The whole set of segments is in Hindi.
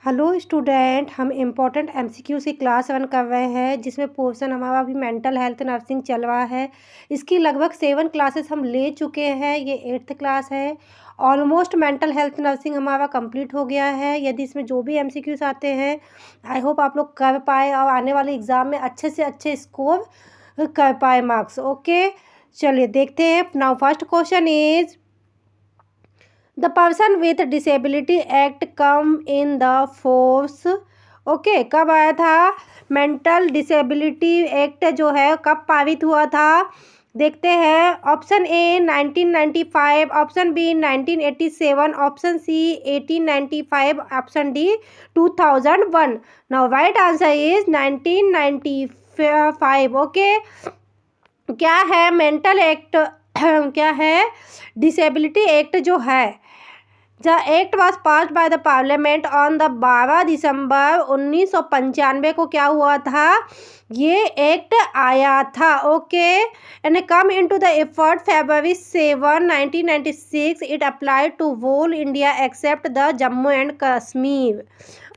हेलो स्टूडेंट, हम इम्पोर्टेंट एमसीक्यूज़ की क्लास 1 कर रहे हैं, जिसमें पोर्शन हमारा अभी मेंटल हेल्थ नर्सिंग चल रहा है। इसकी लगभग 7 क्लासेस हम ले चुके हैं, ये 8th क्लास है। ऑलमोस्ट मेंटल हेल्थ नर्सिंग हमारा कंप्लीट हो गया है। यदि इसमें जो भी एमसीक्यूज़ आते हैं, आई होप आप लोग कर पाए और आने वाले एग्ज़ाम में अच्छे से अच्छे स्कोर कर पाए मार्क्स। ओके, चलिए देखते हैं। Now first question is the person with disability act come in the force. Okay, कब आया था? मेंटल डिसेबिलिटी एक्ट जो है कब पारित हुआ था? देखते हैं। Option A 1995, option B 1987, option C 1895, option D 2001। Now right answer is 1995। Okay, क्या है मेंटल एक्ट? क्या है? डिसेबिलिटी एक्ट जो है, the act was passed by the parliament on the 12 December 1995 को क्या हुआ था? ये एक्ट आया था। Okay, and come into the effect February 7, 1996। It applied to whole India except the Jammu and Kashmir.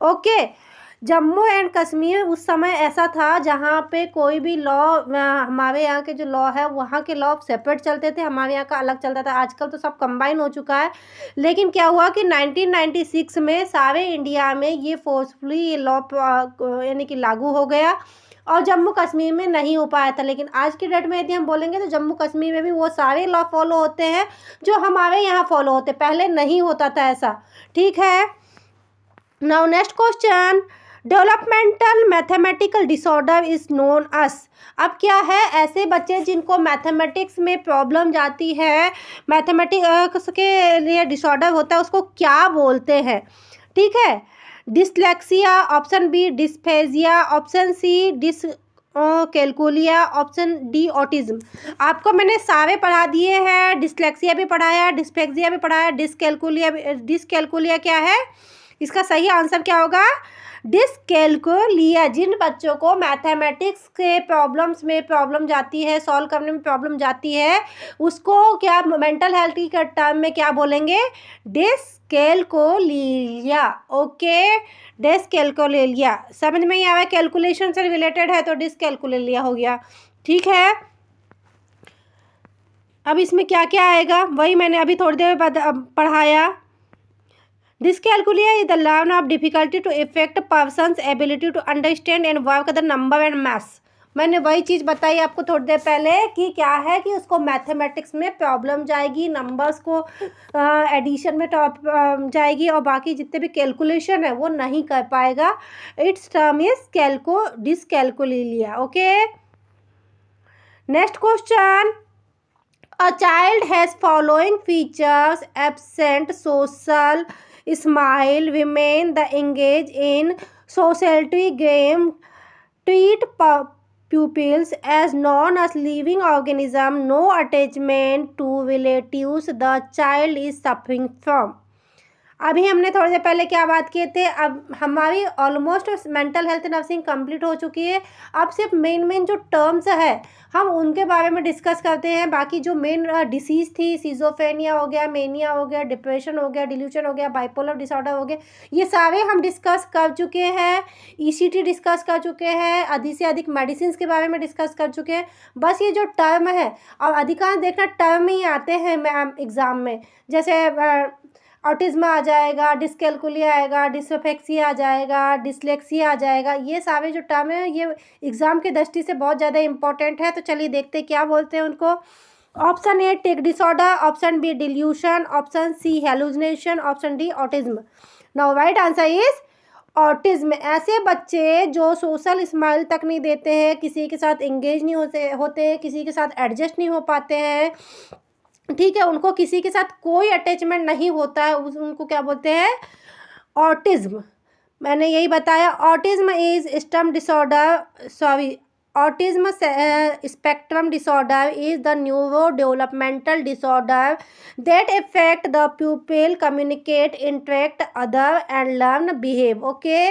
Okay, Jammu and Kashmir उस समय ऐसा था जहाँ पे कोई भी लॉ, हमारे यहाँ के जो लॉ है वहाँ के लॉ सेपरेट चलते थे, हमारे यहाँ का अलग चलता था। आजकल तो सब कंबाइन हो चुका है, लेकिन क्या हुआ कि 1996 में सारे इंडिया में ये फोर्सफुली ये लॉ यानी कि लागू हो गया और जम्मू कश्मीर में नहीं हो पाया था। लेकिन आज की डेट में यदि हम बोलेंगे तो जम्मू कश्मीर में भी वो सारे लॉ फॉलो होते हैं जो हमारे यहाँ फॉलो होते, पहले नहीं होता था ऐसा। ठीक है, now next question. Developmental mathematical disorder is known as. अब क्या है, ऐसे बच्चे जिनको मैथमेटिक्स में प्रॉब्लम जाती है, मैथमेटिक्स के लिए डिसऑर्डर होता है, उसको क्या बोलते हैं? ठीक है, dyslexia, option B dysphagia, option C calculia, option D autism. आपको मैंने सारे पढ़ा दिए हैं, डिसलेक्सिया भी पढ़ाया, डिस्फेक्सिया भी पढ़ाया, डिसकैलकुलिया क्या है? इसका सही आंसर क्या होगा? डिसकैलकुलिया। जिन बच्चों को मैथमेटिक्स के प्रॉब्लम्स में प्रॉब्लम जाती है, सॉल्व करने में प्रॉब्लम जाती है, उसको क्या मेंटल हेल्थ के टर्म में क्या बोलेंगे? डिसकैलकुलिया। ओके, डिसकैलकुलिया समझ में ही आ रहा है, कैलकुलेशन से रिलेटेड है तो डिसकैलकुलिया हो गया। ठीक है, अब इसमें क्या क्या आएगा वही मैंने अभी थोड़ी देर बाद पढ़ाया। Dyscalculia is the level of difficulty to affect person's ability to understand and work the number and maths। मैंने वही चीज़ बताई आपको थोड़ी देर पहले कि क्या है कि उसको मैथमेटिक्स में प्रॉब्लम जाएगी, नंबर्स को एडिशन में जाएगी और बाकी जितने भी कैलकुलेशन है वो नहीं कर पाएगा। It's term is dyscalculia. Okay, next question. A child has following features: absent, social, smile, remain the engage in society game, treat pupils as known as living organism, no attachment to relatives the child is suffering from। अभी हमने थोड़ी देर पहले क्या बात किए थे? अब हमारी almost mental health nursing complete हो चुकी है। अब सिर्फ मेन जो टर्म्स है हम उनके बारे में डिस्कस करते हैं। बाकी जो मेन डिसीज़ थी, सिजोफ्रेनिया हो गया, मेनिया हो गया, डिप्रेशन हो गया, डिल्यूशन हो गया, बाइपोलर डिसऑर्डर हो गया, ये सारे हम डिस्कस कर चुके हैं। ईसीटी डिस्कस कर चुके हैं, अधिक से अधिक मेडिसिन के बारे में डिस्कस कर चुके हैं। बस ये जो टर्म है, और अधिकांश देखना टर्म ही आते हैं एग्ज़ाम में, जैसे ऑटिज्म आ जाएगा, डिसकैलकुलिया आएगा, डिसफेक्सिया आ जाएगा, डिसलेक्सिया आ जाएगा। ये सारे जो टर्म है ये एग्ज़ाम की दृष्टि से बहुत ज़्यादा इंपॉर्टेंट है। तो चलिए देखते हैं क्या बोलते हैं उनको। Option A tic disorder, option B delusion, option C hallucination, option D autism. Now right answer is autism. ऐसे बच्चे जो सोशल स्माइल तक नहीं देते हैं, किसी के साथ एंगेज नहीं होते, किसी के साथ एडजस्ट नहीं हो पाते हैं, ठीक है, उनको किसी के साथ कोई अटैचमेंट नहीं होता है, उनको क्या बोलते हैं? ऑटिज्म। मैंने यही बताया, autism is autism spectrum disorder is the neuro developmental disorder that affect the प्यूपिल communicate interact other and learn behave. Okay,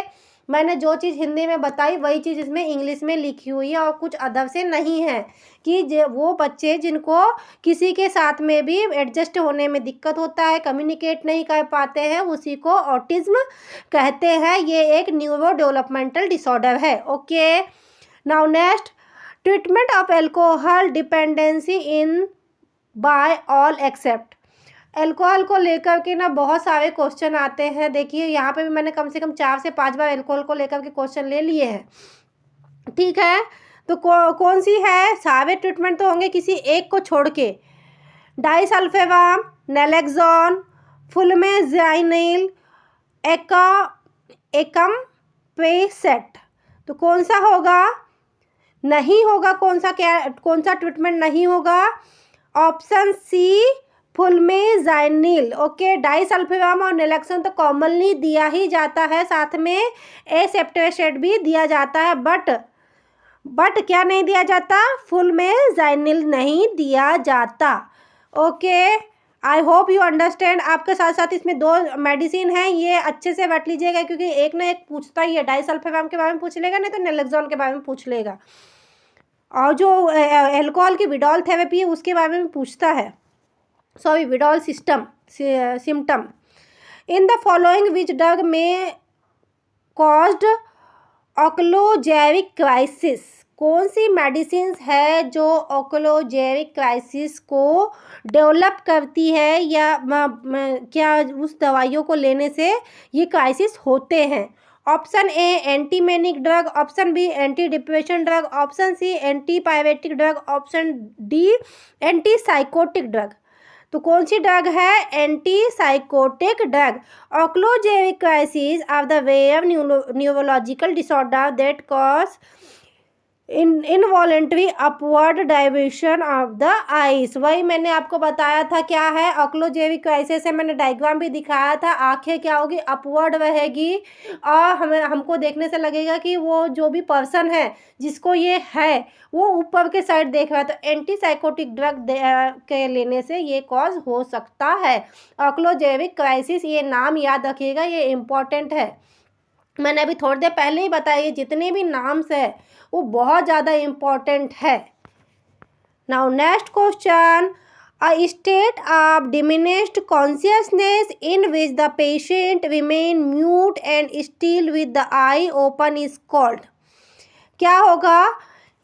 मैंने जो चीज़ हिंदी में बताई वही चीज़ इसमें इंग्लिश में लिखी हुई है और कुछ अदब से नहीं है कि वो बच्चे जिनको किसी के साथ में भी एडजस्ट होने में दिक्कत होता है, कम्युनिकेट नहीं कर पाते हैं, उसी को ऑटिज्म कहते हैं। ये एक न्यूरो डेवलपमेंटल डिसऑर्डर है। Okay, now next, treatment of alcohol dependency in by all except. Alcohol को लेकर के ना बहुत सारे क्वेश्चन आते हैं। देखिए यहाँ पे भी मैंने कम से कम 4 से 5 बार अल्कोहल को लेकर के क्वेश्चन ले लिए हैं, ठीक है। तो कौन सी है, सारे ट्रीटमेंट तो होंगे किसी एक को छोड़ के, डाइसल्फेवाम, नैलेक्सोन, फुलमेज़ाइनिल, एकम्पेसेट। तो कौन सा होगा, नहीं होगा, कौन सा ट्रीटमेंट नहीं होगा, ऑप्शन सी फुलमेज़ाइनिल। ओके, डाइसल्फेवाम और नैलेक्सोन तो कॉमनली दिया ही जाता है, साथ में एसेप्टेट भी दिया जाता है, बट क्या नहीं दिया जाता, फुलमेज़ाइनिल नहीं दिया जाता। Okay, I hope you understand. आपके साथ साथ इसमें 2 मेडिसिन हैं, ये अच्छे से रट लीजिएगा क्योंकि एक ना एक पूछता ही है। डाइसल्फेवाम के बारे में पूछ लेगा, नहीं तो नैलेक्सोन के बारे में पूछ लेगा, और जो अल्कोहल की विड्रॉल थेरेपी है उसके बारे में पूछता है, sorry withdrawal symptom. In the following which drug में कॉज्ड ऑक्लोजेरिक क्राइसिस। कौन सी मेडिसिन है जो ऑक्लोजेरिक क्राइसिस को डेवलप करती है, या क्या उस दवाइयों को लेने से ये क्राइसिस होते हैं। Option A antimanic drug, option B anti depression drug, option C anti pyretic drug, option D anti psychotic drug. तो कौन सी ड्रग है, anti psychotic drug. Oculogyric crisis are the rare neurological disorder that cause involuntary upward diversion of the eyes. वही मैंने आपको बताया था क्या है, ऑक्लोजेरिक क्राइसिस है, मैंने डायग्राम भी दिखाया था। आंखें क्या होगी, अपवर्ड रहेगी, और हमको देखने से लगेगा कि वो जो भी पर्सन है जिसको ये है वो ऊपर के साइड देख रहा है। तो एंटीसाइकोटिक ड्रग के लेने से ये कॉज हो सकता है ऑक्लोजेरिक क्राइसिस। ये नाम याद रखिएगा, ये इम्पॉर्टेंट है। मैंने अभी थोड़ी देर पहले ही बताया, जितने भी नाम्स है वो बहुत ज़्यादा इम्पॉर्टेंट है। Now next question, a state of diminished consciousness in which the patient remain mute and still with the I open is called. क्या होगा,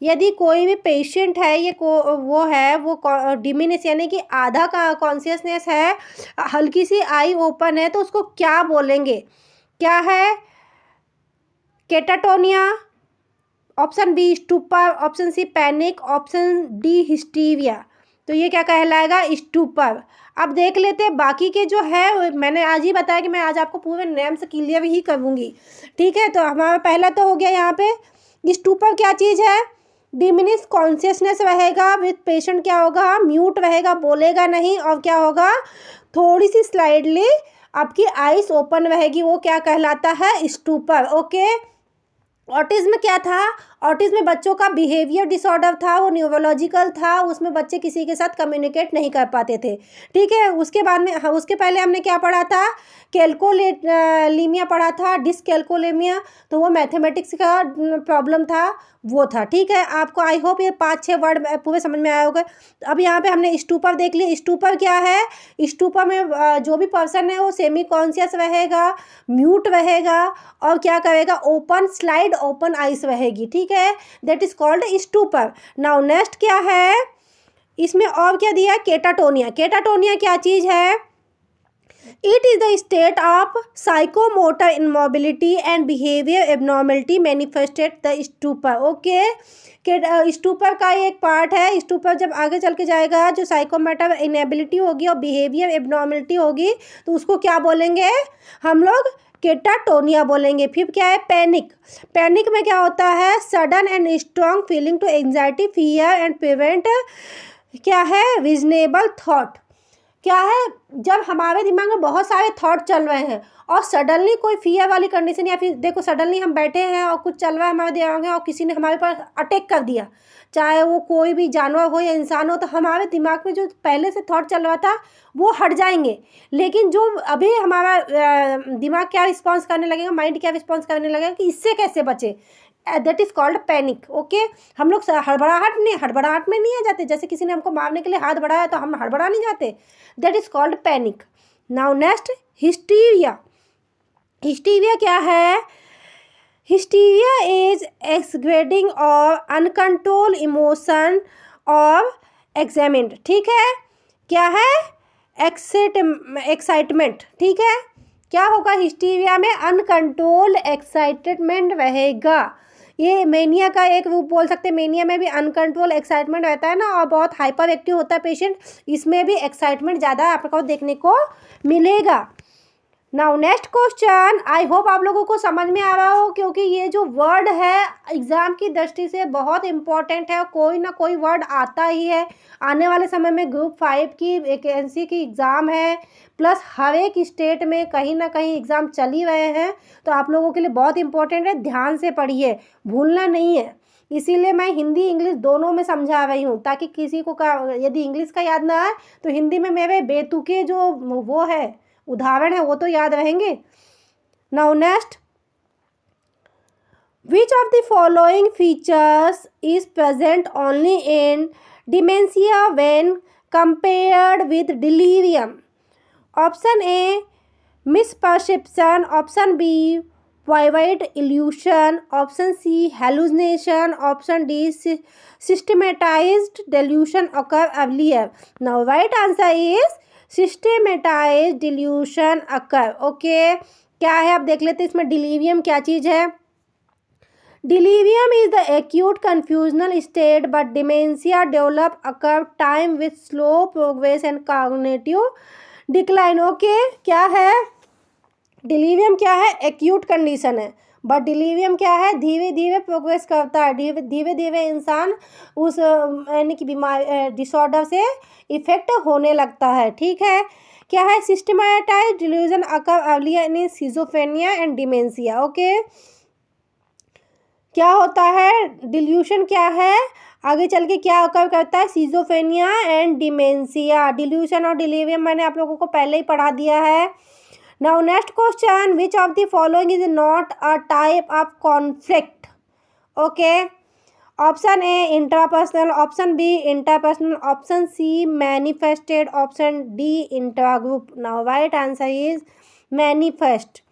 यदि कोई भी पेशेंट है, ये वो है, वो डिमिनिश यानी कि आधा का कॉन्शियसनेस है, हल्की सी आई ओपन है, तो उसको क्या बोलेंगे। क्या है, catatonia, option B stupor, option C panic, option D hysteria. तो ये क्या कहलाएगा, स्टूपर। अब देख लेते हैं बाकी के जो है, मैंने आज ही बताया कि मैं आज आपको पूरे नेम से क्लियर ही करूँगी, ठीक है। तो हमारा पहला तो हो गया यहाँ पे, स्टूपर क्या चीज़ है, डिमिनिश कॉन्शियसनेस रहेगा, विथ पेशेंट क्या होगा, म्यूट रहेगा, बोलेगा नहीं, और क्या होगा, थोड़ी सी स्लाइडली आपकी आइस ओपन रहेगी, वो क्या कहलाता है, स्टूपर। ओके, ऑटिज्म क्या था, ऑटिज्म में बच्चों का बिहेवियर डिसऑर्डर था, वो न्यूरोलॉजिकल था, उसमें बच्चे किसी के साथ कम्युनिकेट नहीं कर पाते थे, ठीक है। उसके बाद में उसके पहले हमने क्या पढ़ा था, कैल्कोलेमिया पढ़ा था, डिसकैल्कुलेमिया, तो वो मैथमेटिक्स का प्रॉब्लम था, वो था, ठीक है। आपको आई होप ये 5-6 वर्ड पूरे समझ में आया होगा। अब यहाँ पे हमने स्टूपर देख लिया। स्टूपर क्या है, स्टूपर में जो भी पर्सन है वो सेमी कॉन्शियस रहेगा, म्यूट रहेगा, और क्या करेगा, ओपन स्लाइड ओपन आइस रहेगी, ठीक है, that is called stupor. Now next क्या है, इसमें और क्या दिया, केटाटोनिया। केटाटोनिया क्या चीज़ है, it is the state of psychomotor immobility and behaviour abnormality manifested the stupor. Okay, stupor का एक पार्ट है। स्टूपर जब आगे चल के जाएगा, जो साइकोमोटर इनेबिलिटी होगी और बिहेवियर एबनॉर्मलिटी होगी, तो उसको क्या बोलेंगे हम लोग, केटाटोनिया बोलेंगे। फिर क्या है, पैनिक। पैनिक में क्या होता है, sudden and strong feeling to anxiety, fear and prevent क्या है, रीजनेबल थॉट। क्या है, जब हमारे दिमाग में बहुत सारे थॉट चल रहे हैं और सडनली कोई फियर वाली कंडीशन, या फिर देखो सडनली हम बैठे हैं और कुछ चल रहा है हमारे दिमाग में और किसी ने हमारे पर अटैक कर दिया, चाहे वो कोई भी जानवर हो या इंसान हो, तो हमारे दिमाग में जो पहले से थॉट चल रहा था वो हट जाएंगे। लेकिन जो अभी हमारा दिमाग क्या रिस्पॉन्स करने लगेगा, माइंड क्या रिस्पॉन्स करने लगेगा कि इससे कैसे बचे, that is called panic. Okay, हम लोग हड़बड़ाहट में नहीं आ जाते, जैसे किसी ने हमको मारने के लिए हाथ बढ़ाया तो हम हड़बड़ा नहीं जाते, that is called panic. Now next, hysteria. Hysteria क्या है? हिस्टीरिया इज एक्सग्रेडिंग और अनकंट्रोल इमोशन और एग्जामिन्ड। ठीक है, क्या है? एक्साइटमेंट। ठीक है, क्या होगा हिस्टीरिया में? अनकंट्रोल एक्साइटमेंट रहेगा। ये मेनिया का एक रूप बोल सकते हैं, मेनिया में भी अनकंट्रोल एक्साइटमेंट रहता है ना, और बहुत हाइपर एक्टिव होता है पेशेंट, इसमें भी एक्साइटमेंट ज़्यादा आपको देखने को मिलेगा। Now next question, I hope आप लोगों को समझ में आ रहा हो, क्योंकि ये जो वर्ड है एग्ज़ाम की दृष्टि से बहुत इंपॉर्टेंट है, कोई ना कोई वर्ड आता ही है। आने वाले समय में ग्रुप 5 की वैकेंसी की एग्ज़ाम है, प्लस हर एक स्टेट में कहीं ना कहीं एग्ज़ाम चल ही रहे हैं, तो आप लोगों के लिए बहुत इंपॉर्टेंट है, ध्यान से पढ़िए, भूलना नहीं है। इसीलिए मैं हिंदी इंग्लिश दोनों में समझा रही हूँ, ताकि किसी को यदि इंग्लिश का याद ना आए तो हिंदी में मेरे बेतुके जो वो है उदाहरण है वो तो याद रहेंगे। Now next, which of the following features is present only in dementia when compared with delirium? Option A misperception, option B vivid illusion, option C hallucination, option D systematized delusion occur earlier. Now right answer is systematized delusion occur. Okay, क्या है आप देख लेते हैं इसमें डिलीवियम क्या चीज़ है। Delirium is the acute confusional state but dementia develop occur time with slow progress and cognitive decline. Okay, क्या है डिलीवियम? क्या है? एक्यूट कंडीशन है, बट डिलीवियम क्या है? धीरे धीरे प्रोग्रेस करता है, धीरे धीरे इंसान उस यानी कि बीमारी डिसऑर्डर से इफेक्ट होने लगता है। ठीक है, क्या है? Systematised delusion occur earlier in schizophrenia and dementia. Okay, क्या होता है? डिल्यूशन क्या है? आगे चल के क्या अकर करता है? Schizophrenia and dementia. डिल्यूशन और डिलीवियम मैंने आप लोगों को पहले ही पढ़ा दिया है। Now next question, which of the following is not a type of conflict? Okay, option A intrapersonal, option B interpersonal, option C manifested, option D intragroup. Now right answer is manifest.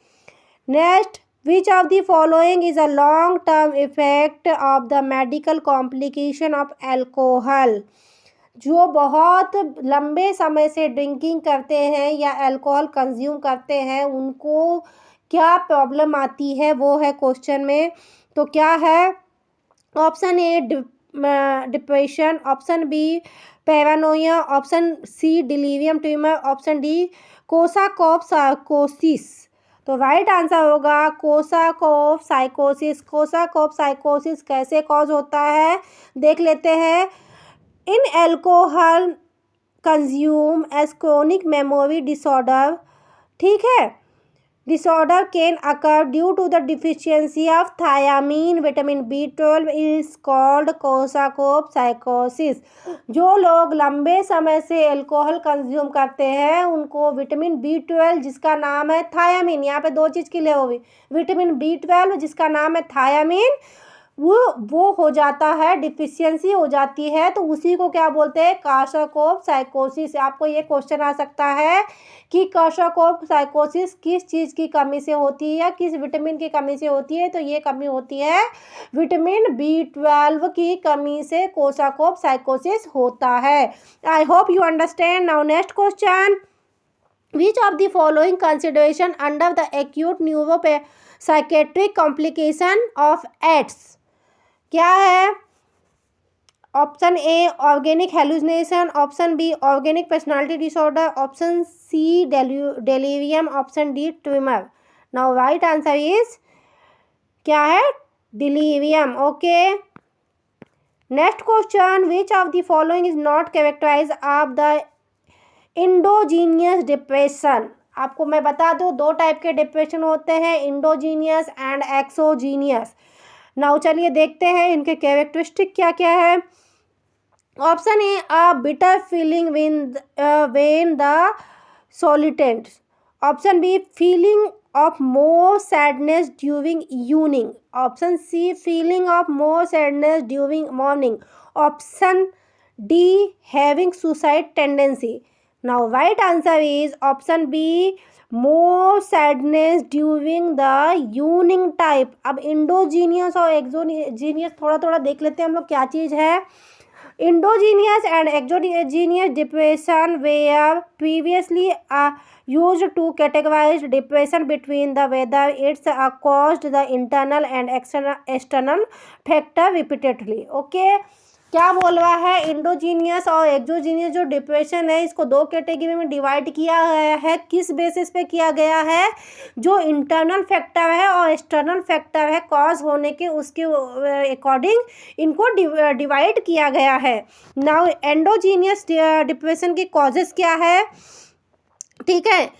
Next, which of the following is a long term effect of the medical complication of alcohol? जो बहुत लंबे समय से ड्रिंकिंग करते हैं या अल्कोहल कंज्यूम करते हैं उनको क्या प्रॉब्लम आती है, वो है क्वेश्चन में। तो क्या है? Option A depression, option B paranoia, option C delirium tumor, option D Korsakoff साइकोसिस। तो राइट आंसर होगा कोसाकॉफ साइकोसिस। कोसाकॉफ साइकोसिस कैसे कॉज होता है देख लेते हैं। In alcohol consume as chronic memory disorder. ठीक है, disorder can occur due to the deficiency of thiamine, vitamin B12 is called Korsakoff साइकोसिस। जो लोग लंबे समय से अल्कोहल कंज्यूम करते हैं उनको विटामिन B12 जिसका नाम है थायामीन, यहाँ पे दो चीज़ की ले होगी, विटामिन B12 जिसका नाम है थायामीन, वो हो जाता है, डिफिशियंसी हो जाती है, तो उसी को क्या बोलते हैं? कोसाकॉफ साइकोसिस। आपको ये क्वेश्चन आ सकता है कि कोसाकॉफ साइकोसिस किस चीज़ की कमी से होती है या किस विटामिन की कमी से होती है? तो ये कमी होती है विटामिन B12 की कमी से कोसाकॉफ साइकोसिस होता है। I hope you understand. Now next question, which of the following consideration under the acute neuropsychiatric complication of AIDS? क्या है? Option A organic hallucination, option B organic personality disorder, option C delirium, option D tumour. Now right answer is क्या है? Delirium. Okay, next question, which of the following is not characterise of the endogenous depression, आपको मैं बता दूं 2 टाइप के डिप्रेशन होते हैं, इंडोजीनियस एंड एक्सोजीनियस। नाउ चलिए देखते हैं इनके कैरेक्टरिस्टिक क्या क्या है। Option A, a bitter feeling when the solitary. Option B, feeling of more sadness during evening. Option C, feeling of more sadness during morning. Option D, having suicide tendency. Now right answer is option B, more sadness during the evening type. अब इंडोजीनियस और एक्सोजीनियस थोड़ा थोड़ा देख लेते हैं हम लोग क्या चीज़ है। Endogenous and exogenous depression were previously used to categorize depression between the whether it's caused the internal and external factor repeatedly. Okay, क्या बोल रहा है, इंडोजीनियस और एक्सोजीनियस जो डिप्रेशन है इसको 2 कैटेगरी में डिवाइड किया गया है। किस बेसिस पे किया गया है, जो इंटरनल फैक्टर है और एक्सटर्नल फैक्टर है कॉज होने के, उसके अकॉर्डिंग इनको डिवाइड किया गया है। नाउ एंडोजीनियस डिप्रेशन की कॉजेस क्या है, ठीक है।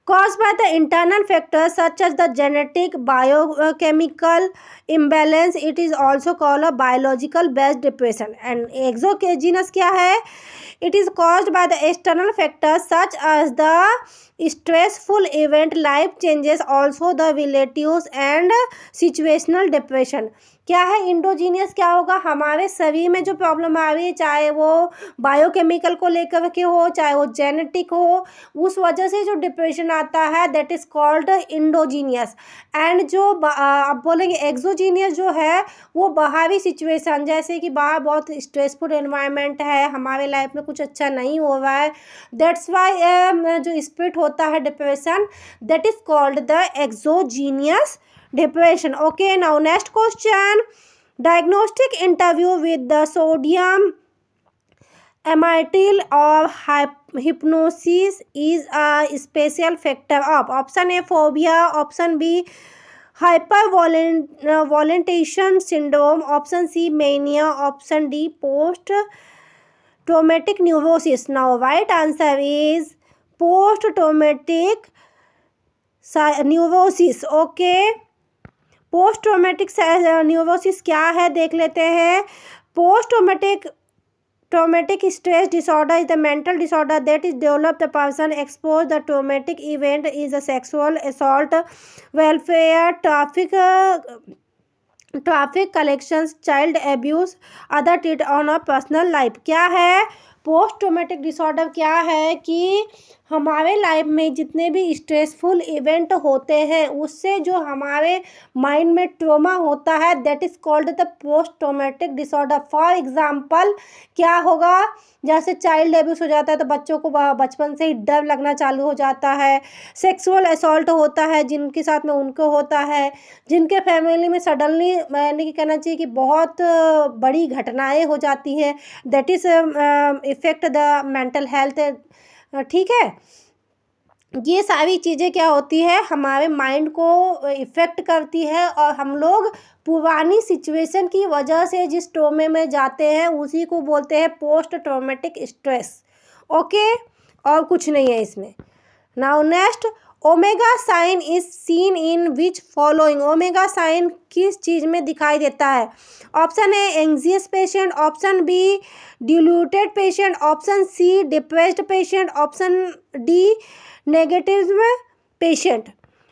caused by the internal factors such as the genetic, biochemical imbalance, it is also called a biological based depression. And exogenous क्या है, it is caused by the external factors such as the stressful event, life changes, also the relatives and situational depression. क्या है इंडोजीनियस, क्या होगा, हमारे शरीर में जो प्रॉब्लम आ रही है, चाहे वो बायोकेमिकल को लेकर के हो, चाहे वो जेनेटिक हो, उस वजह से जो डिप्रेशन आता है that is called endogenous. And जो आप बोलेंगे एक्सोजीनियस जो है वो बाहरी सिचुएशन, जैसे कि बाहर बहुत स्ट्रेसफुल एनवायरनमेंट है, हमारे लाइफ में कुछ अच्छा नहीं हो रहा है, दैट्स वाई जो स्प्लिट होता है depression, that is called the exogenous depression. Okay, now next question. Diagnostic interview with the sodium amytal or hypnosis is a special factor of option A, phobia, option B, hypervolentation syndrome, option C, mania, option D, post traumatic neurosis. Now right answer is post traumatic neurosis. Okay, post traumatic neurosis क्या है देख लेते हैं। Post traumatic stress disorder is the mental disorder that is develop the person expose the traumatic event is a sexual assault, welfare, traffic collections, child abuse, other treat on a personal life. क्या है पोस्ट ट्रोमेटिक डिसऑर्डर, क्या है कि हमारे लाइफ में जितने भी स्ट्रेसफुल इवेंट होते हैं उससे जो हमारे माइंड में ट्रोमा होता है that is called the post traumatic disorder. For example क्या होगा, जैसे चाइल्ड एब्यूज हो जाता है तो बच्चों को बचपन से ही डर लगना चालू हो जाता है, सेक्सुअल असॉल्ट होता है जिनके साथ में उनको होता है, जिनके फैमिली में सडनली मैंने कहना चाहिए कि बहुत बड़ी घटनाएं हो जाती हैं, that is effect the mental health. ठीक है, ये सारी चीज़ें क्या होती है हमारे माइंड को इफ़ेक्ट करती है और हम लोग पुरानी सिचुएशन की वजह से जिस ट्रोमे में जाते हैं उसी को बोलते हैं पोस्ट ट्रोमेटिक स्ट्रेस। ओके, और कुछ नहीं है इसमें। Now next, omega sign is seen in which following. Omega sign किस चीज़ में दिखाई देता है। Option A anxious patient, option B deluded patient, option C depressed patient, option D negative patient.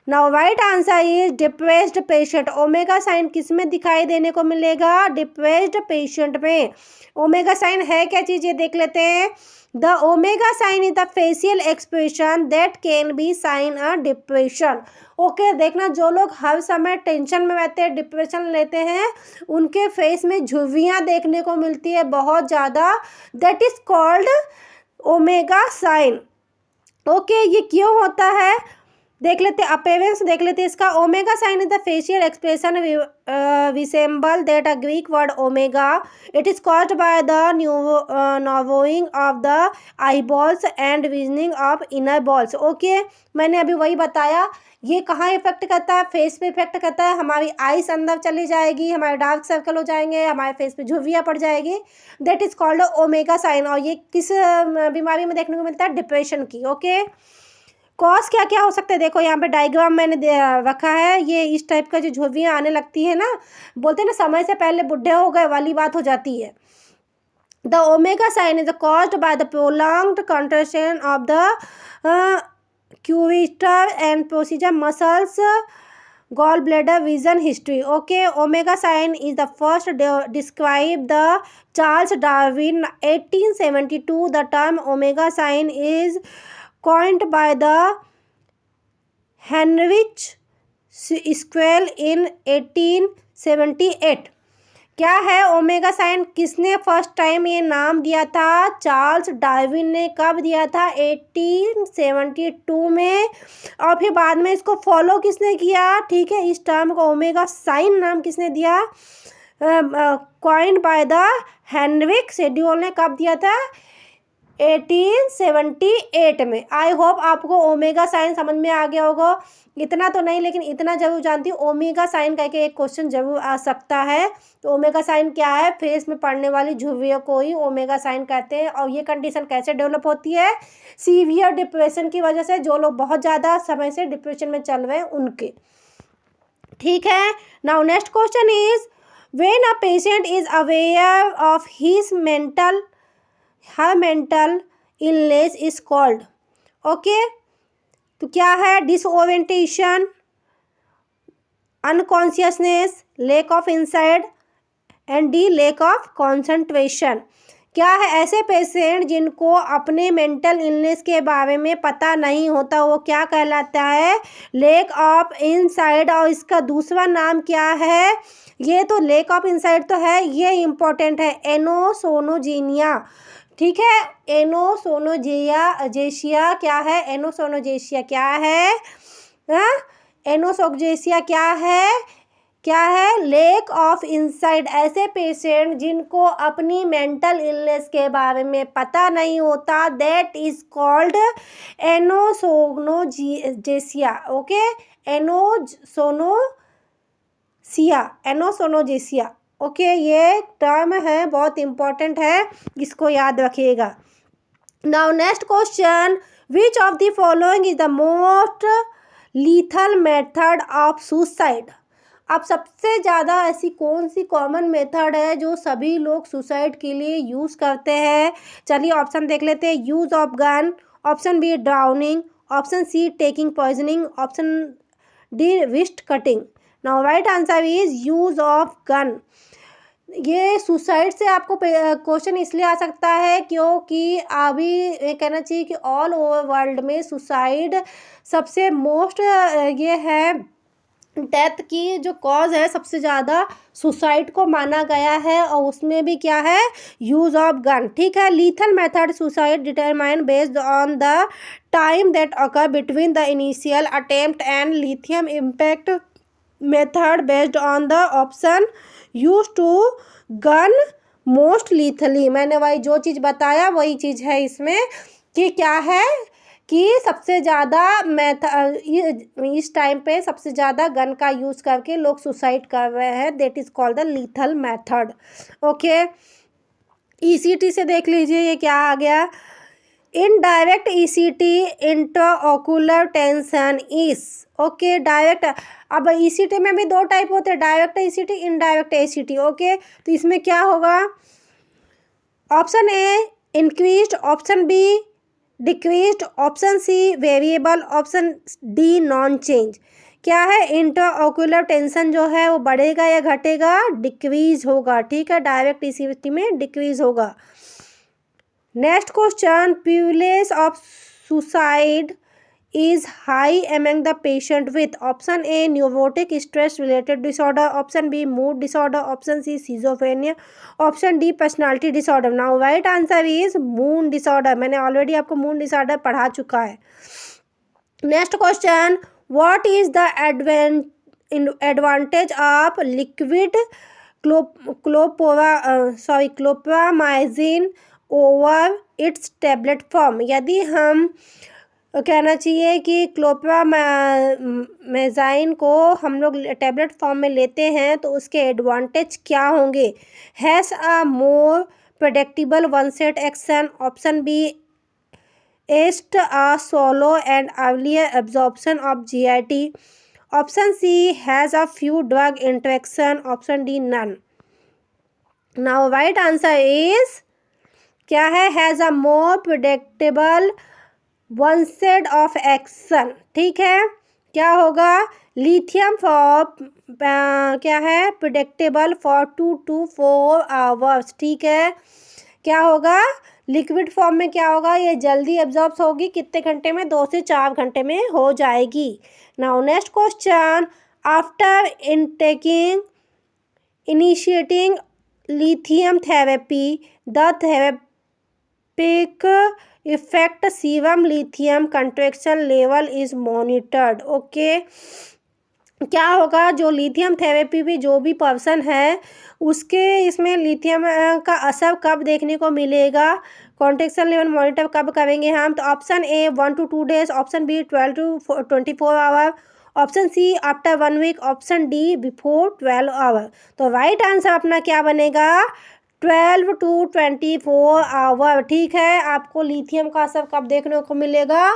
Now right answer is depressed patient. Omega sign किस में दिखाई देने को मिलेगा, डिप्रेस्ड पेशेंट में। ओमेगा साइन है क्या चीज़ ये देख लेते हैं। The omega sign is the facial expression that can be sign a depression. Okay, देखना जो लोग हर समय टेंशन में रहते हैं, डिप्रेशन लेते हैं, उनके फेस में झुर्रियाँ देखने को मिलती है बहुत ज़्यादा, that is called omega sine. Okay, ये क्यों होता है, देख लेते अपीयरेंस देख लेते इसका। Omega sign is the facial expression resemble that a Greek word omega. It is caused by the narrowing of the eye balls and visioning of inner balls. Okay, मैंने अभी वही बताया। ये कहाँ इफेक्ट करता है? फेस पे इफेक्ट करता है। हमारी आइस अंदर चली जाएगी, हमारे डार्क सर्कल हो जाएंगे, हमारे फेस पे झुर्रियाँ पड़ जाएगी। That is called omega sine. और ये किस बीमारी में देखने को मिलता है? डिप्रेशन की। ओके, कॉज क्या क्या हो सकता है? देखो यहाँ पे डायग्राम मैंने रखा है। ये इस टाइप का जो झुर्रियाँ आने लगती है ना, बोलते हैं ना समय से पहले बुढ़े हो गए वाली बात हो जाती है। The omega sign is caused by the prolonged contraction of the cubister and procerus muscles gall bladder vision history. Okay, omega sign is the first describe the Charles Darwin 1872। The term omega sign is coined by the Heinrich Squall in 1878। क्या है ओमेगा साइन? किसने फर्स्ट टाइम ये नाम दिया था? चार्ल्स डार्विन ने। कब दिया था? 1872 में। और फिर बाद में इसको फॉलो किसने किया? ठीक है, इस टर्म को ओमेगा साइन नाम किसने दिया? Coined by the Heinrich Schule ने। कब दिया था? 1878 में। आई होप आपको ओमेगा साइन समझ में आ गया होगा। इतना तो नहीं, लेकिन इतना जरूर जानती हूँ, ओमेगा साइन करके एक क्वेश्चन जरूर आ सकता है। तो ओमेगा साइन क्या है? फेस में पड़ने वाली झुर्रियों को ही ओमेगा साइन कहते हैं। और ये कंडीशन कैसे डेवलप होती है? सीवियर डिप्रेशन की वजह से। जो लोग बहुत ज़्यादा समय से डिप्रेशन में चल रहे हैं उनके। ठीक है, now next question is when a patient is aware of his mental her mental illness is called. Okay, तो क्या है? Disorientation, unconsciousness, lake of insight and D lake of concentration. क्या है? ऐसे पेशेंट जिनको अपने मेंटल इलनेस के बारे में पता नहीं होता, वो क्या कहलाता है? Lake of insight. और इसका दूसरा नाम क्या है? ये तो लेक ऑफ इंसाइट तो है, ये इम्पोर्टेंट है, एनोसोनोजीनिया। ठीक है, एनोसोनोजेसिया क्या है? एनोसोनोजेसिया क्या है? एनोसोगजेसिया क्या है? क्या है? Lake of insight. ऐसे पेशेंट जिनको अपनी मेंटल इलनेस के बारे में पता नहीं होता, that is called anosognosia. Okay, anosognosia. Okay, ये टर्म है, बहुत इंपॉर्टेंट है, इसको याद रखिएगा। Now next question, which of the following is the most lethal method of suicide. अब सबसे ज़्यादा ऐसी कौन सी कॉमन मेथड है जो सभी लोग सुसाइड के लिए यूज़ करते हैं? चलिए ऑप्शन देख लेते हैं। Use of gun, option B drowning, option C taking poisoning, option D wrist cutting. Now right answer is use of gun. ये सुसाइड से आपको क्वेश्चन इसलिए आ सकता है क्योंकि अभी ये कहना चाहिए कि ऑल ओवर वर्ल्ड में सुसाइड सबसे मोस्ट ये है डेथ की जो कॉज है, सबसे ज़्यादा सुसाइड को माना गया है। और उसमें भी क्या है? Use of gun. ठीक है, lethal method suicide determine based on the time that occur between the initial attempt and lithium impact method based on the option use to gun most लीथली। मैंने वही जो चीज़ बताया वही चीज़ है इसमें कि क्या है कि सबसे ज़्यादा इस टाइम पे सबसे ज़्यादा गन का यूज़ करके लोग सुसाइड कर रहे हैं, that is called the lethal method. Okay, ECT से देख लीजिए ये क्या आ गया। Indirect ECT intraocular tension is. Okay, direct. अब ईसीटी में भी दो टाइप होते हैं, direct ECT, indirect ECT. Okay, तो इसमें क्या होगा? Option A increased, option B decreased, option C variable, option D non change. क्या है? इंट्राओकुलर टेंशन जो है वो बढ़ेगा या घटेगा? डिक्रीज होगा। ठीक है, डायरेक्ट ईसीटी में डिक्रीज होगा। Next question, prevalence of suicide is high among the patient with option A neurotic stress related disorder, option B mood disorder, option C schizophrenia, option D personality disorder. Now right answer is mood disorder. मैंने ऑलरेडी आपको mood disorder पढ़ा चुका है। Next question, what is the advantage of liquid chlorpromazine over its tablet form. यदि हम कहना चाहिए कि क्लोप्रामाइजाइन को हम लोग टैबलेट फॉर्म में लेते हैं तो उसके एडवांटेज क्या होंगे। Has a more predictable onset action. Option B is a solo and earlier absorption of GIT. Option C has a few drug interaction. Option D none. Now right answer is क्या है, has a more predictable onset of action. ठीक है, क्या होगा, लिथियम फॉर क्या है, प्रेडिक्टेबल फॉर 2 to 4 आवर्स। ठीक है, क्या होगा, लिक्विड फॉर्म में क्या होगा, ये जल्दी एब्जॉर्ब होगी, कितने घंटे में, 2 से 4 घंटे में हो जाएगी। Now next question, after initiating lithium therapy, the therapeutic effect serum lithium concentration level is monitored। Okay, क्या होगा, जो लिथियम थेरेपी भी जो भी पर्सन है उसके इसमें लिथियम का असर कब देखने को मिलेगा, कॉन्ट्रेक्शन लेवल मॉनिटर कब करेंगे हम। तो option A 1 to 2 days, option B 12 to 24 hour, option C after 1 week, option D before 12 hour. तो राइट आंसर अपना क्या बनेगा, 12 to 24 आवर। ठीक है, आपको लिथियम का असर कब देखने को मिलेगा,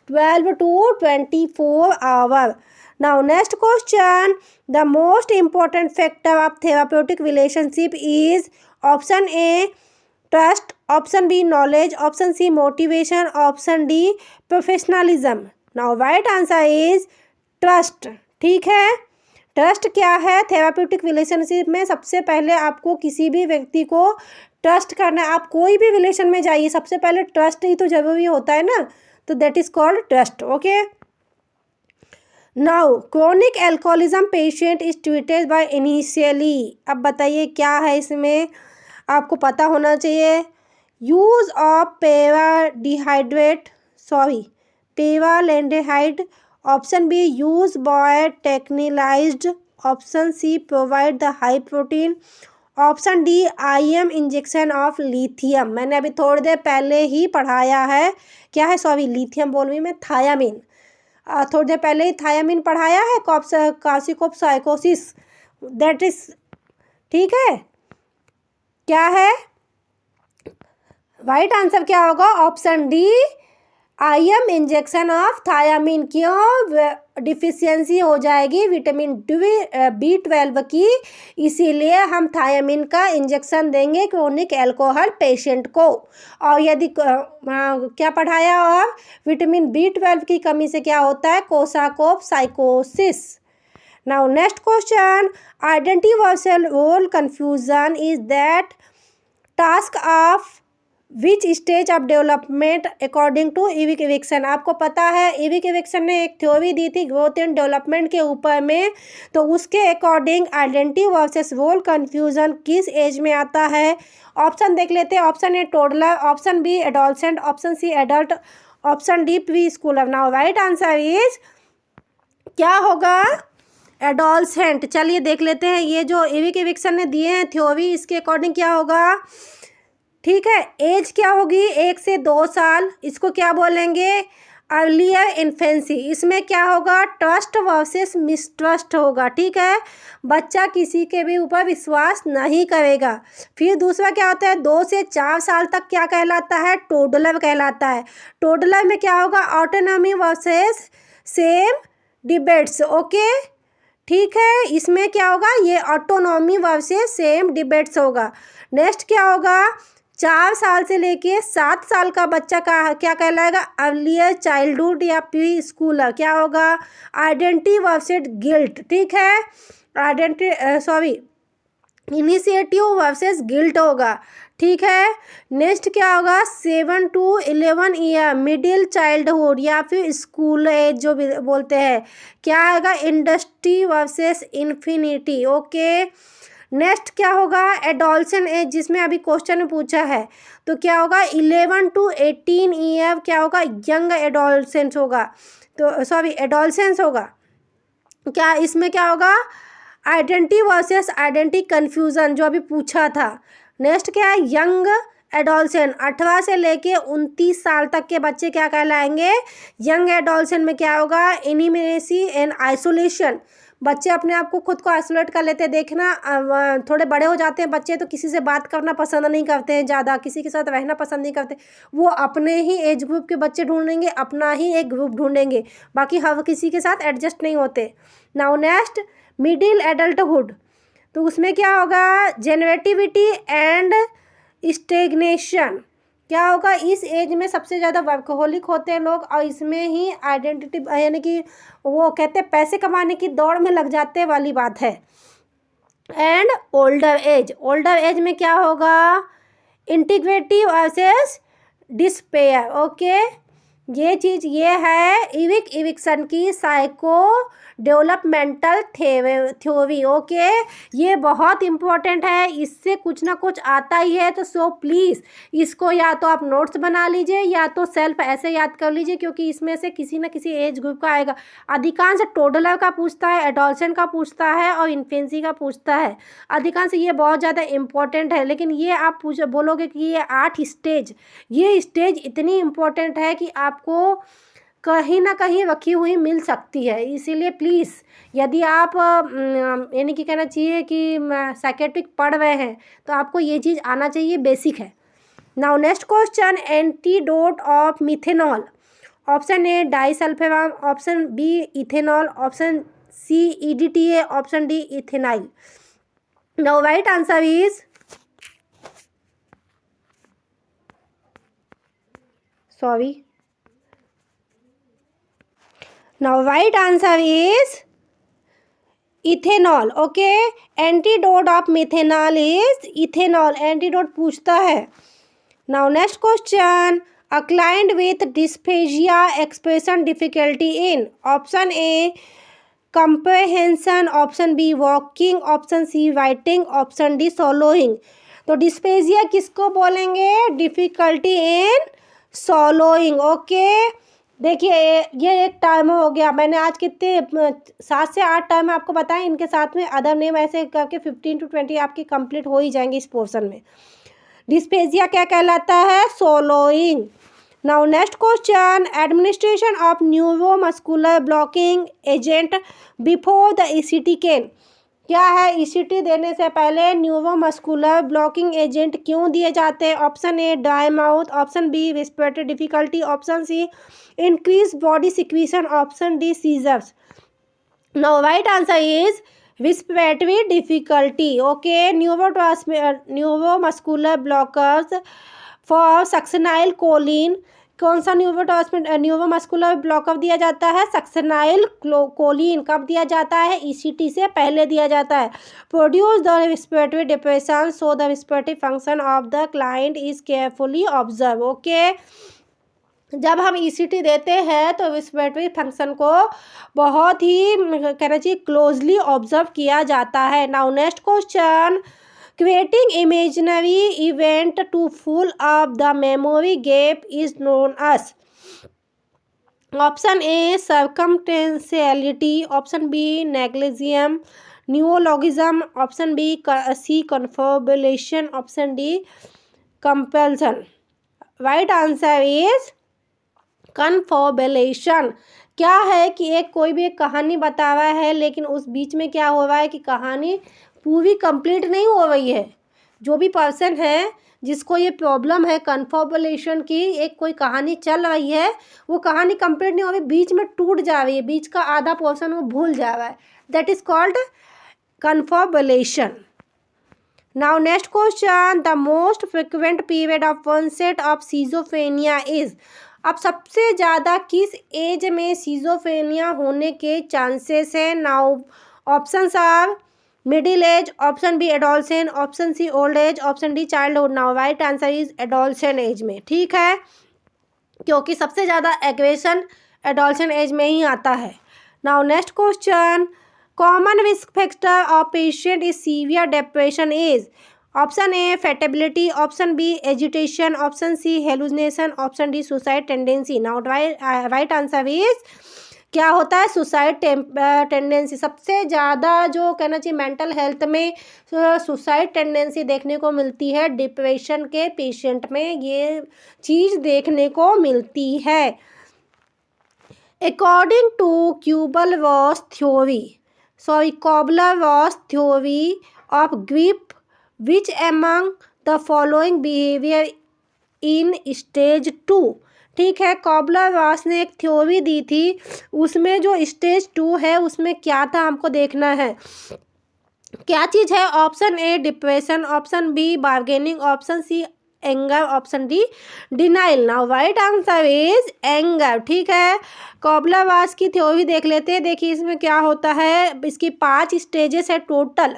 12 to 24 hour. Now next question, the most important factor of therapeutic relationship is. Option A trust, option B knowledge, option C motivation, option D professionalism. Now right answer is trust. ठीक है, ट्रस्ट क्या है, थेराप्यूटिक रिलेशनशिप में सबसे पहले आपको किसी भी व्यक्ति को ट्रस्ट करना है। आप कोई भी रिलेशन में जाइए, सबसे पहले ट्रस्ट ही तो जरूरी होता है ना, तो that is called trust. Okay, now chronic alcoholism patient is treated by initially. अब बताइए क्या है इसमें, आपको पता होना चाहिए। Use of paraldehyde, option B use by technilized, option C provide the high protein, option D IM injection of lithium. मैंने अभी थोड़ी देर पहले ही पढ़ाया है, क्या है, लिथियम बोल रही मैं, थायामीन। थोड़ी देर पहले ही थायामीन पढ़ाया है, कार्सिकोप्साइकोसिस, दैट इज। ठीक है, क्या है राइट आंसर, क्या होगा, option D IM injection of thiamine. क्यों, डिफिशियंसी हो जाएगी विटामिन B12 की, इसीलिए हम थायामीन का इंजेक्शन देंगे क्रोनिक एल्कोहल पेशेंट को। और यदि क्या पढ़ाया, और विटामिन B12 की कमी से क्या होता है, Korsakoff psychosis. Now next question, identity versus role confusion is that task of which stage of development according to Erik Erikson. आपको पता है इविक एरिक्सन ने एक थ्योरी दी थी ग्रोथ एंड डेवलपमेंट के ऊपर में, तो उसके according identity versus role confusion किस एज में आता है। ऑप्शन देख लेते हैं, option A toddler, option B adolescent, option C adult, option D preschooler. Now right answer is क्या होगा, एडोलसेंट। चलिए देख लेते हैं, ये जो इविक एरिक्सन ने दिए हैं थ्योरी, इसके अकॉर्डिंग क्या होगा। ठीक है, एज क्या होगी, 1 से 2 साल, इसको क्या बोलेंगे, अर्लियर इन्फेंसी। इसमें क्या होगा, ट्रस्ट वर्सेस मिसट्रस्ट होगा। ठीक है, बच्चा किसी के भी ऊपर विश्वास नहीं करेगा। फिर दूसरा क्या होता है, 2 से 4 साल तक क्या कहलाता है, टोडलर कहलाता है। टोडलर में क्या होगा, autonomy versus same debates. Okay, ठीक है, इसमें क्या होगा, ये ऑटोनॉमी वर्सेस सेम डिबेट्स होगा। नेक्स्ट क्या होगा, 4 साल से लेके 7 साल का बच्चा का क्या कहलाएगा, अर्लियर चाइल्डहुड या प्री स्कूलर। क्या होगा, आइडेंटिटी वर्सेस गिल्ट। ठीक है, इनिशिएटिव वर्सेस गिल्ट होगा। ठीक है, नेक्स्ट क्या होगा, 7 to 11 ईयर, मिडिल चाइल्डहुड या फिर स्कूल एज जो भी बोलते हैं। क्या आएगा, industry versus infinity. Okay, next क्या होगा, एडोलसेंट एज, जिसमें अभी क्वेश्चन में पूछा है, तो क्या होगा 11 to 18 ईयर, क्या होगा, यंग एडोलसेंट होगा। तो सॉरी एडोलसेंस होगा। क्या इसमें क्या होगा, आइडेंटिटी वर्सेस आइडेंटिटी कन्फ्यूज़न जो अभी पूछा था। नेक्स्ट क्या है, यंग एडोलसेंट 18 से लेके 29 साल तक के बच्चे क्या कहलाएंगे, यंग एडोलसेंट में क्या होगा, इनिमेसी एंड आइसोलेशन, बच्चे अपने आप को खुद को आइसोलेट कर लेते हैं। देखना थोड़े बड़े हो जाते हैं बच्चे तो किसी से बात करना पसंद नहीं करते हैं, ज़्यादा किसी के साथ रहना पसंद नहीं करते, वो अपने ही एज ग्रुप के बच्चे ढूंढेंगे, अपना ही एक ग्रुप ढूंढेंगे, बाकी हर किसी के साथ एडजस्ट नहीं होते। नाउ नेक्स्ट मिडिल एडल्टहुड, तो उसमें क्या होगा, जेनरेटिविटी एंड स्टेग्नेशन, क्या होगा, इस एज में सबसे ज़्यादा वर्कहोलिक होते हैं लोग और इसमें ही आइडेंटिटी यानी कि वो कहते हैं पैसे कमाने की दौड़ में लग जाते वाली बात है। And older age, older age में क्या होगा, इंटीग्रेटिव वर्सेस डिस्पेयर। ओके, ये चीज़ ये है इविक्सन की साइको डेवलपमेंटल थ्योरी। ओके, ये बहुत इम्पोर्टेंट है, इससे कुछ ना कुछ आता ही है, तो सो प्लीज़ इसको या तो आप नोट्स बना लीजिए या तो सेल्फ ऐसे याद कर लीजिए, क्योंकि इसमें से किसी न किसी एज ग्रुप का आएगा। अधिकांश टोडलर का पूछता है, एडोलसेंट का पूछता है और इन्फेंसी का पूछता है, अधिकांश ये बहुत ज़्यादा इम्पोर्टेंट है। लेकिन ये आप बोलोगे कि ये 8 स्टेज, ये स्टेज इतनी इम्पोर्टेंट है कि आपको कहीं ना कहीं रखी हुई मिल सकती है। इसीलिए प्लीज़ यदि आप यानी कि कहना चाहिए कि साइकेट्रिक पढ़ रहे हैं तो आपको ये चीज़ आना चाहिए, बेसिक है। Now next question, antidote of methanol. Option A disulfiram, option B ethanol, option C EDTA, option D ethenyl. Now right answer is Now right answer is ethanol. Okay, antidote of methanol is ethanol. Antidote पूछता है। Now next question, a client with dysphagia expression difficulty in option A comprehension, option B walking, option C writing, option D swallowing। तो डिस्पेजिया किसको बोलेंगे, डिफिकल्टी इन swallowing। ओके, देखिए ये एक टाइम हो गया, मैंने आज कितने 7 से 8 टाइम आपको बताएं, इनके साथ में अदर नेम ऐसे करके 15 to 20 आपकी कंप्लीट हो ही जाएंगे इस पोर्शन में। डिस्पेजिया क्या कहलाता है, swallowing। Now next question, administration of neuromuscular blocking agent before the ECT can. क्या है, ECT देने से पहले न्यूरोमस्कुलर ब्लॉकिंग एजेंट क्यों दिए जाते हैं। Option A dry mouth, option B respiratory difficulty, option C increase body secretion, option D seizures. Now right answer is respiratory difficulty. Okay, neuromuscular blockers for succinyl choline, कौन सा न्यूरोमस्कुलर ब्लॉकर दिया जाता है, सक्सेनाइल कोलिन। कब दिया जाता है, ECT से पहले दिया जाता है। Produce the respiratory depression, so the respiratory function of the client is carefully observe. Okay, जब हम ECT देते हैं तो रेस्पिरेटरी फंक्शन को बहुत ही कहना चाहिए क्लोजली ऑब्जर्व किया जाता है। Now next question, creating imaginary event to fill up the memory gap is known as। Option A circumstantiality, option B neologism, neologism, option B C confabulation, option D compulsion। Right answer is confabulation। क्या है कि एक कोई भी एक कहानी बता रहा है, लेकिन उस बीच में क्या हो रहा है कि कहानी पूरी कंप्लीट नहीं हो रही है। जो भी पर्सन है जिसको ये प्रॉब्लम है कन्फॉबुलेशन की, एक कोई कहानी चल रही है, वो कहानी कंप्लीट नहीं हो रही, बीच में टूट जा रही है, बीच का आधा पोर्शन वो भूल जा रहा है, that is called confabulation. Now next question, the most frequent period of onset of schizophrenia is. अब सबसे ज़्यादा किस एज में सीजोफ्रेनिया होने के चांसेस हैं। Now options are middle age, option B adolescent, option C old age, option D childhood. Now right answer is adolescent age में। ठीक है, क्योंकि सबसे ज़्यादा एग्रेशन एडोलसेंट एज में ही आता है। Now next question, common risk factor of patient is severe depression is. Option A fatigability, option B agitation, option C hallucination, option D suicide tendency. Now right answer is क्या होता है, सुसाइड टेंडेंसी। सबसे ज़्यादा जो कहना चाहिए मेंटल हेल्थ में सुसाइड टेंडेंसी देखने को मिलती है डिप्रेशन के पेशेंट में, ये चीज़ देखने को मिलती है। According to Kubler-Ross theory of grief, which among the following behavior in stage 2। ठीक है, कॉबलर रॉस ने एक थ्योरी दी थी, उसमें जो स्टेज 2 है उसमें क्या था हमको देखना है। क्या चीज़ है, option A depression, option B bargaining, option C anger, option D denial. Now right answer is anger. ठीक है, कॉबलर रॉस की थ्योरी देख लेते हैं। देखिए इसमें क्या होता है, इसकी 5 स्टेजेस है टोटल,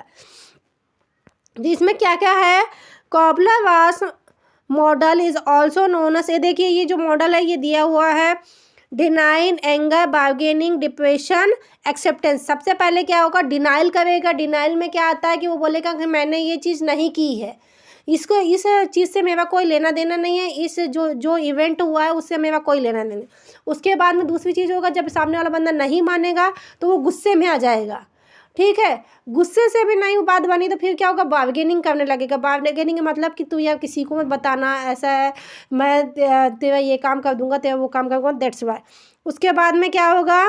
जिसमें क्या क्या है। Kubler Ross model is also known as, ये देखिए ये जो मॉडल है ये दिया हुआ है, denial, anger, bargaining, depression, acceptance. सबसे पहले क्या होगा, डिनाइल करेगा। डिनाइल में क्या आता है कि वो बोलेगा कि मैंने ये चीज़ नहीं की है, इसको इस चीज़ से मेरा कोई लेना देना नहीं है, इस जो इवेंट हुआ है उससे मेरा कोई लेना देना। उसके बाद में दूसरी चीज़ होगा, जब सामने वाला बंदा नहीं मानेगा तो वो गुस्से में आ जाएगा। ठीक है, गुस्से से भी नहीं बात बनी तो फिर क्या होगा, बार्गेनिंग करने लगेगा। बार्गेनिंग का मतलब कि तू यार किसी को मत बताना, ऐसा है मैं तेरा ये काम कर दूंगा, तेरा वो काम कर दूंगा, दैट्स वाई। उसके बाद में क्या होगा,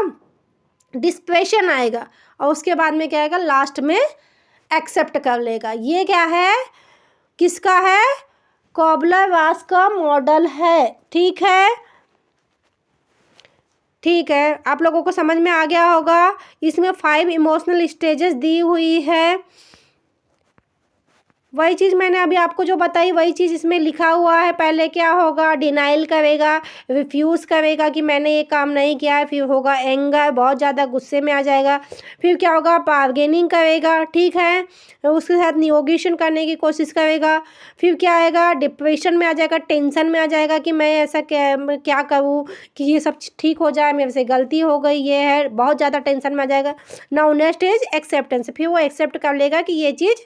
डिस्प्रेशन आएगा, और उसके बाद में क्या आएगा, लास्ट में एक्सेप्ट कर लेगा। ये क्या है, किसका है, कॉबलर रॉस का मॉडल है। ठीक है, ठीक है, आप लोगों को समझ में आ गया होगा। इसमें 5 इमोशनल स्टेजेस दी हुई है। वही चीज़ मैंने अभी आपको जो बताई वही चीज़ इसमें लिखा हुआ है। पहले क्या होगा, डिनाइल करेगा, रिफ्यूज़ करेगा कि मैंने ये काम नहीं किया है। फिर होगा एंगर, बहुत ज़्यादा गुस्से में आ जाएगा। फिर क्या होगा, बार्गेनिंग करेगा। ठीक है, उसके साथ निगोशिएशन करने की कोशिश करेगा। फिर क्या आएगा, डिप्रेशन में आ जाएगा, टेंशन में आ जाएगा कि मैं ऐसा क्या करूँ कि ये सब ठीक हो जाए, मेरे से गलती हो गई, ये है, बहुत ज़्यादा टेंशन में आ जाएगा। Now next is acceptance. फिर वो एक्सेप्ट कर लेगा कि ये चीज़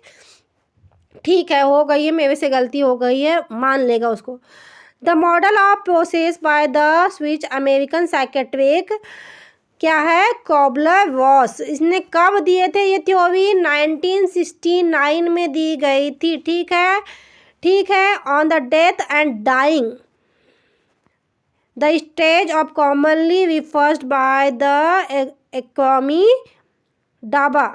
ठीक है, हो गई है, मेरे से गलती हो गई है, मान लेगा उसको। The model of process by the switch American psychiatric क्या है, कॉबलर रॉस। इसने कब दिए थे ये थ्योरी, 1969 में दी गई थी। ठीक है, ठीक है, on the death and dying the stage of commonly referred by the acronym DABDA.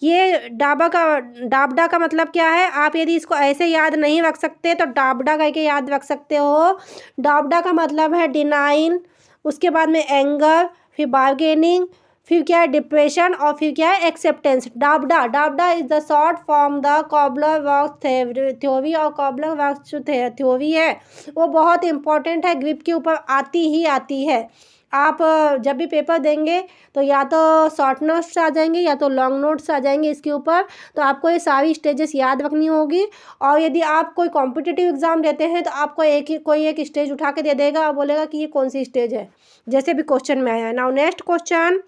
ये डाबडा का मतलब क्या है, आप यदि इसको ऐसे याद नहीं रख सकते तो डाबडा कह के याद रख सकते हो। डाबडा का मतलब है डिनाइल, उसके बाद में एंगर, फिर बार्गेनिंग, फिर क्या है डिप्रेशन, और फिर क्या है acceptance. DABDA is the short form the Kubler Ross theory. और कॉबलर रॉस जो थ्योरी है वो बहुत इंपॉर्टेंट है, ग्रिप के ऊपर आती ही आती है। आप जब भी पेपर देंगे तो या तो शॉर्ट नोट्स आ जाएंगे या तो लॉन्ग नोट्स आ जाएंगे इसके ऊपर, तो आपको ये सारी स्टेजेस याद रखनी होगी। और यदि आप कोई कॉम्पिटिटिव एग्जाम देते हैं तो आपको कोई एक स्टेज उठा के दे देगा और बोलेगा कि ये कौन सी स्टेज है, जैसे भी क्वेश्चन में आया है। Now next question,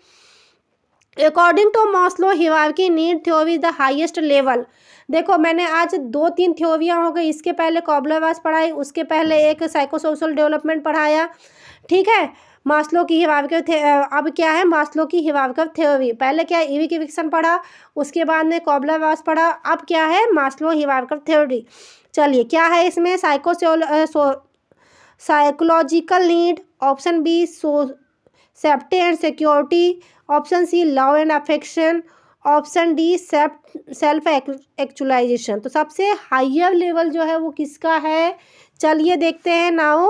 according to Maslow hierarchy need theory the highest level. देखो मैंने आज 2-3 थ्योरियाँ हो गई, इसके पहले कॉबलर रॉस पढ़ाई, उसके पहले एक साइकोसोशल डेवलपमेंट पढ़ाया। ठीक है, मास्लो की हिरार्की अब क्या है, मास्लो की हिरार्की थ्योरी। पहले क्या है, इविक्शन पढ़ा, उसके बाद में कॉबलर रॉस पढ़ा, अब क्या है, मास्लो हिरार्की थ्योरी। चलिए क्या है इसमें, psychological need, option B safety and security, option C love and affection, option D self actualisation. तो सबसे हायर लेवल जो है वो किसका है, चलिए देखते हैं। नाउ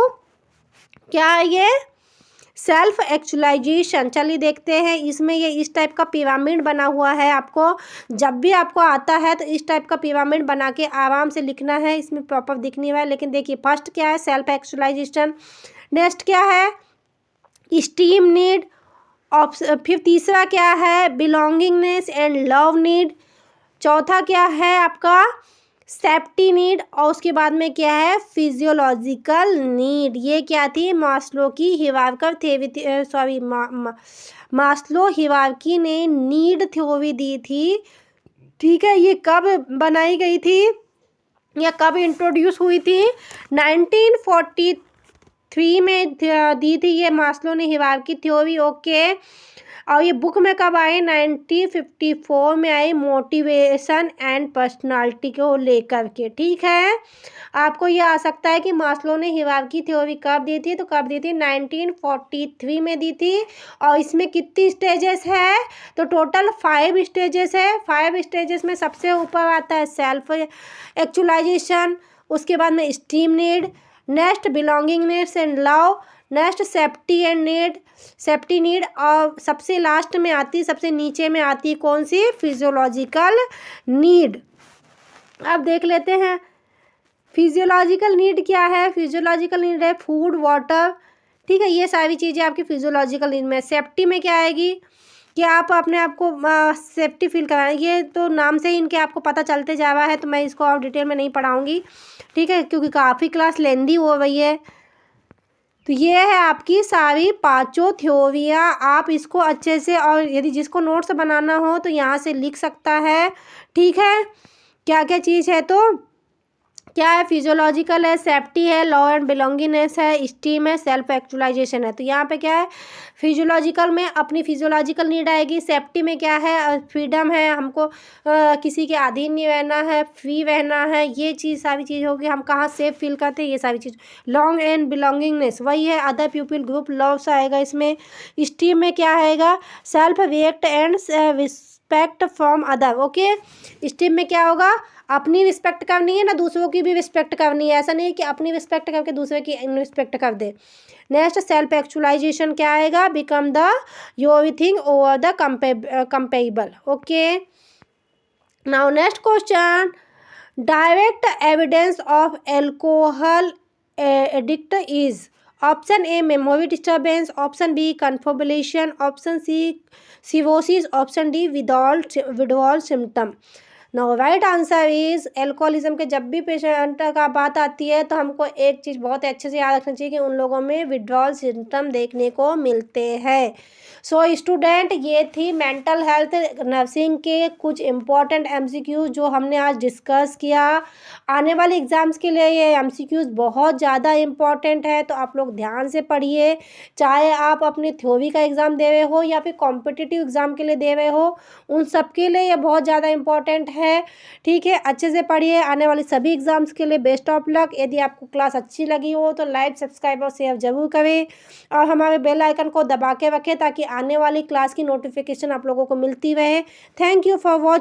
क्या है ये, सेल्फ एक्चुअलाइजेशन। चलिए देखते हैं, इसमें ये इस टाइप का पिरामिड बना हुआ है। आपको जब भी आपको आता है तो इस टाइप का पिरामिड बना के आराम से लिखना है, इसमें प्रॉपर दिख नहीं रहा है लेकिन देखिए फर्स्ट क्या है, सेल्फ एक्चुअलाइजेशन। नेक्स्ट क्या है, स्टीम नीड। फिर तीसरा क्या है, बिलोंगिंगनेस एंड लव नीड। चौथा क्या है आपका, सेफ्टी नीड। और उसके बाद में क्या है, फिजियोलॉजिकल नीड। ये क्या थी, मास्लो की हिरार्की थ्योरी, मास्लो हिरार्की ने नीड थ्योरी दी थी। ठीक है, ये कब बनाई गई थी या कब इंट्रोड्यूस हुई थी, 1943 3 में दी थी ये मास्लो ने हिरार्की थ्योरी, ओके। और ये बुक में कब आई? 1954 में आई, मोटिवेशन एंड पर्सनालिटी को लेकर के, ठीक है। आपको ये आ सकता है कि मास्लो ने हिरार्की थ्योरी कब दी थी, तो कब दी थी? 1943 में दी थी। और इसमें कितनी स्टेजेस है? तो टोटल 5 स्टेजेस है। 5 स्टेजेस में सबसे ऊपर आता है सेल्फ एक्चुअलाइजेशन, उसके बाद में steam need, next belongingness and love, next safety need, और सबसे लास्ट में आती, सबसे नीचे में आती है कौन सी? Physiological need. अब देख लेते हैं फिजियोलॉजिकल नीड क्या है। फिजियोलॉजिकल नीड है फूड, वाटर, ठीक है। ये सारी चीज़ें आपकी फिजियोलॉजिकल नीड में। सेफ्टी में क्या आएगी कि आप अपने आप को सेफ्टी फील कराएं। ये तो नाम से ही इनके आपको पता चलते जा रहा है, तो मैं इसको और डिटेल में नहीं पढ़ाऊँगी, ठीक है, क्योंकि काफ़ी क्लास लेंदी हो रही है। तो ये है आपकी सारी 5 थ्योरियाँ। आप इसको अच्छे से, और यदि जिसको नोट्स बनाना हो तो यहाँ से लिख सकता है, ठीक है। क्या क्या चीज़ है, तो क्या है? फिजियोलॉजिकल है, सेफ्टी है, लव एंड बिलोंगिंगनेस है, स्टीम है, सेल्फ एक्चुअलाइजेशन है। तो यहाँ पे क्या है? फिजियोलॉजिकल में अपनी फिजियोलॉजिकल नीड आएगी। सेफ्टी में क्या है? फ्रीडम है, हमको किसी के अधीन नहीं रहना है, फ्री रहना है, ये चीज़ सारी चीज़ होगी। हम कहाँ सेफ फील करते हैं, ये सारी चीज़। लॉन्ग एंड बिलोंगिंगनेस वही है, अदर पीपल ग्रुप लव्स आएगा इसमें। स्टीम में क्या आएगा? Self respect and respect from other, okay. Steam में क्या होगा? अपनी रिस्पेक्ट करनी है ना, दूसरों की भी रिस्पेक्ट करनी है। ऐसा नहीं कि अपनी रिस्पेक्ट करके दूसरे की रिस्पेक्ट कर दे। नेक्स्ट सेल्फ एक्चुअलाइजेशन क्या आएगा? Become the everything over the comparable, okay. Now next question, direct evidence of alcohol addict is option A memory disturbance, option B confabulation, option C psychosis, option D withdrawal symptom. No right answer is alcoholism के जब भी पेशेंट का बात आती है तो हमको एक चीज़ बहुत अच्छे से याद रखनी चाहिए कि उन लोगों में विड्रॉल सिम्टम देखने को मिलते हैं। सो स्टूडेंट, ये थी मेंटल हेल्थ नर्सिंग के कुछ इम्पॉर्टेंट एमसीक्यूज जो हमने आज डिस्कस किया। आने वाले एग्ज़ाम्स के लिए ये एमसीक्यूज बहुत ज़्यादा इम्पॉर्टेंट है, तो आप लोग ध्यान से पढ़िए। चाहे आप अपनी थ्योरी का एग्ज़ाम दे रहे हो या फिर कॉम्पिटिटिव एग्ज़ाम के लिए दे रहे हो, उन सब के लिए ये बहुत ज़्यादा इम्पॉर्टेंट है, ठीक है। अच्छे से पढ़िए, आने वाले सभी एग्ज़ाम्स के लिए बेस्ट ऑफ लक। यदि आपको क्लास अच्छी लगी हो तो लाइक, सब्सक्राइब और शेयर ज़रूर करें, और हमारे बेल आइकन को दबा के रखें ताकि आने वाली क्लास की नोटिफिकेशन आप लोगों को मिलती रहे। Thank you for watching.